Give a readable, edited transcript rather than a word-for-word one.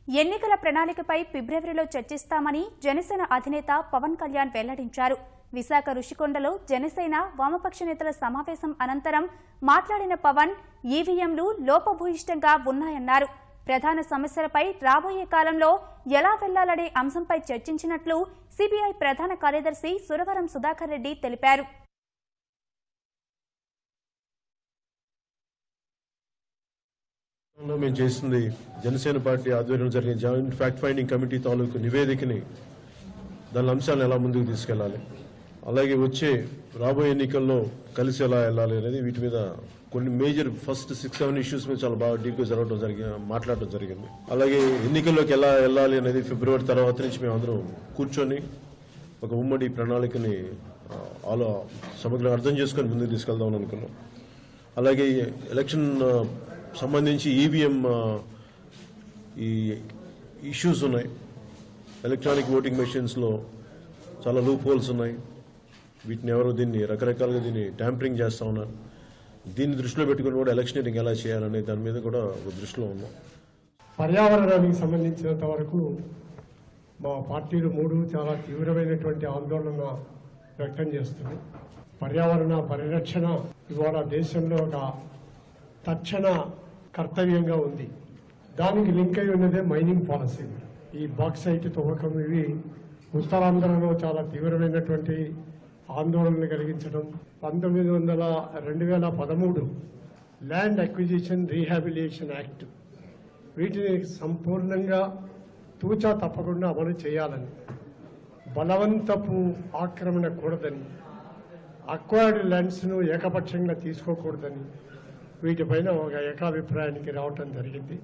ఎన్నికల ప్రణాళికపై ఫిబ్రవరిలో చర్చిస్తామని జనసేన అధినేత పవన్ కళ్యాణ్ వెల్లడించారు. విశాఖ రుషికొండలో జనసేన వామపక్ష నేతల సమావేశం అనంతరం మాట్లాడిన పవన్ ఈవీఎంలు లోపభూయిష్టంగా ఉన్నాయన్నారు. ప్రధాన సమస్యలపై రాబోయే కాలంలో ఎలా వెళ్లాలనే అంశంపై చర్చించినట్లు సిపిఐ ప్రధాన కార్యదర్శి సురవరం సుధాకర్ రెడ్డి తెలిపారు. మేము చేసింది జనసేన పార్టీ ఆధ్వర్యంలో జరిగిన జాయింట్ ఫ్యాక్ట్ ఫైండింగ్ కమిటీ తాలూకు నివేదికని దాని అంశాలను ఎలా ముందుకు తీసుకెళ్లాలి, అలాగే వచ్చే రాబోయే ఎన్నికల్లో కలిసి ఎలా వెళ్ళాలి అనేది వీటి మీద కొన్ని మేజర్ ఫస్ట్ 6-7 ఇష్యూస్ మీద చాలా బాగా డీప్గా మాట్లాడటం జరిగింది. అలాగే ఎన్నికల్లోకి ఎలా వెళ్ళాలి అనేది ఫిబ్రవరి తర్వాత నుంచి మేము అందరం కూర్చొని ఒక ఉమ్మడి ప్రణాళికని సమగ్రంగా అర్థం చేసుకొని ముందుకు తీసుకెళ్దామని అనుకున్నాం. అలాగే ఎలక్షన్ సంబంధించి ఈవీఎం ఈ ఇష్యూస్ ఉన్నాయి. ఎలక్ట్రానిక్ ఓటింగ్ మెషిన్స్లో చాలా లూప్ హోల్స్ ఉన్నాయి. వీటిని ఎవరో రకరకాలుగా ట్యాంపరింగ్ చేస్తూ ఉన్నారు. దీన్ని దృష్టిలో పెట్టుకుని కూడా ఎలక్షనీరింగ్ ఎలా చేయాలనే దాని మీద కూడా ఒక దృష్టిలో ఉన్నాం. పర్యావరణానికి సంబంధించినంత వరకు మా పార్టీలు 3 చాలా తీవ్రమైనటువంటి ఆందోళన వ్యక్తం చేస్తున్నాయి. పర్యావరణ పరిరక్షణ ఇవాళ దేశంలో ఒక తక్షణ కర్తవ్యంగా ఉంది. దానికి లింక్ అయి ఉన్నదే మైనింగ్ పాలసీ. ఈ బాక్సైట్ తవ్వకం ఇవి ఉత్తరాంధ్రలో చాలా తీవ్రమైనటువంటి ఆందోళన కలిగించడం. 2013 ల్యాండ్ అక్విజిషన్ రీహాబిలిటేషన్ యాక్ట్ వీటిని సంపూర్ణంగా తూచా తప్పకుండా అమలు చేయాలని, బలవంతపు ఆక్రమణ కూడదని, అక్వైర్డ్ ల్యాండ్స్ను ఏకపక్షంగా తీసుకోకూడదని వీటిపైన ఒక ఏకాభిప్రాయానికి రావటం జరిగింది.